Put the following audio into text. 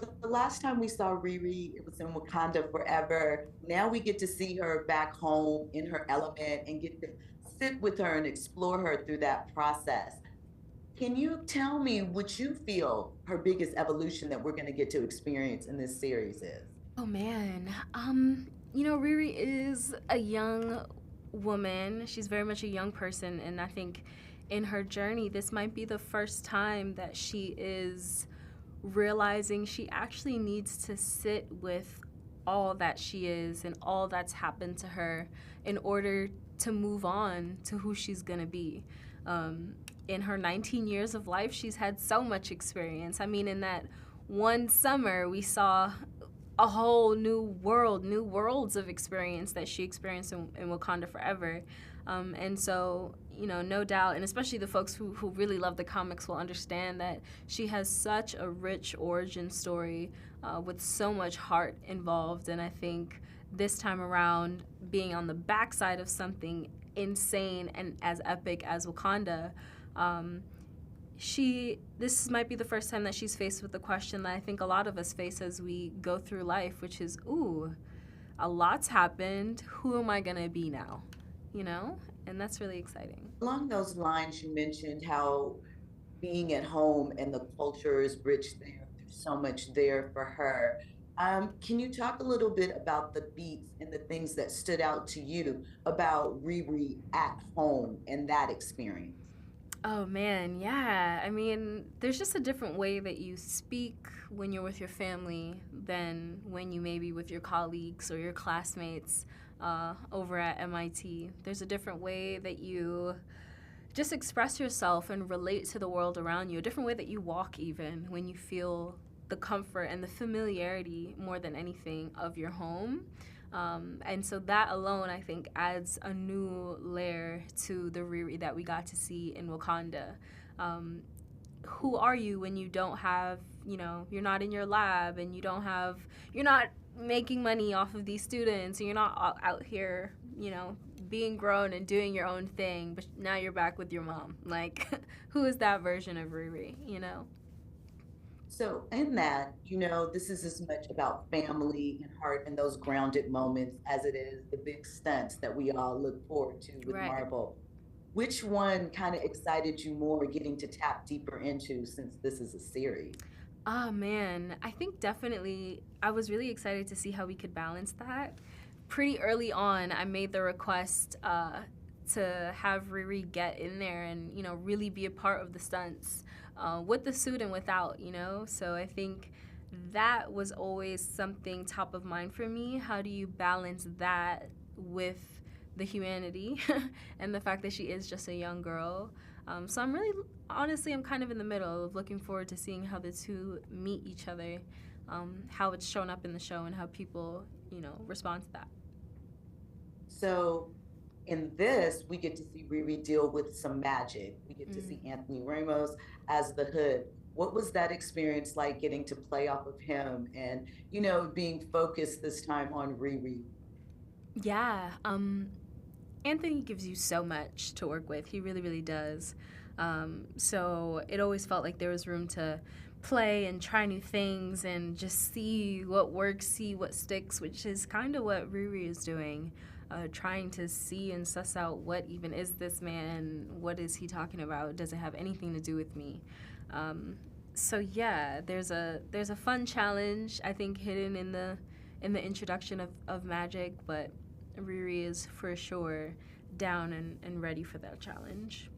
the last time we saw Riri, it was in Wakanda Forever. Now we get to see her back home in her element and get to sit with her and explore her through that process. Can you tell me what you feel her biggest evolution that we're going to get to experience in this series is? Oh man. Riri is a young woman. She's very much a young person, and I think in her journey, this might be the first time that she is realizing she actually needs to sit with all that she is and all that's happened to her in order to move on to who she's gonna be. In her 19 years of life, she's had so much experience. I mean, in that one summer, we saw a whole new world, new worlds of experience that she experienced in Wakanda Forever. And so, no doubt, and especially the folks who really love the comics will understand that she has such a rich origin story with so much heart involved. And I think this time around, being on the backside of something insane and as epic as Wakanda, um, this might be the first time that she's faced with the question that I think a lot of us face as we go through life, which is, ooh, a lot's happened. Who am I gonna be now? You know? And that's really exciting. Along those lines, you mentioned how being at home and the culture is rich there. There's so much there for her. Can you talk a little bit about the beats and the things that stood out to you about Riri at home and that experience? Oh man, yeah. I mean, there's just a different way that you speak when you're with your family than when you maybe with your colleagues or your classmates over at MIT. There's a different way that you just express yourself and relate to the world around you, a different way that you walk, even when you feel the comfort and the familiarity more than anything of your home. And so that alone, I think, adds a new layer to the Riri that we got to see in Wakanda. Um, who are you when you don't have, you're not in your lab and you're not making money off of these students and you're not out here, being grown and doing your own thing, but now you're back with your mom. Like, who is that version of Riri? So, in that, this is as much about family and heart and those grounded moments as it is the big stunts that we all look forward to with Right. Marvel. Which one kind of excited you more getting to tap deeper into since this is a series? Oh man, I think definitely I was really excited to see how we could balance that. Pretty early on, I made the request to have Riri get in there and really be a part of the stunts with the suit and without. So I think that was always something top of mind for me. How do you balance that with the humanity and the fact that she is just a young girl? So I'm really, honestly, I'm kind of in the middle of looking forward to seeing how the two meet each other, how it's shown up in the show, and how people, respond to that. So, in this, we get to see Riri deal with some magic. We get to Mm. see Anthony Ramos as the Hood. What was that experience like getting to play off of him and, being focused this time on Riri? Yeah, Anthony gives you so much to work with. He really, really does. So it always felt like there was room to play and try new things and just see what works, see what sticks, which is kind of what Riri is doing. Trying to see and suss out what even is this man, what is he talking about? Does it have anything to do with me? Um, so yeah, there's a fun challenge I think hidden in the introduction of magic, but Riri is for sure down and ready for that challenge.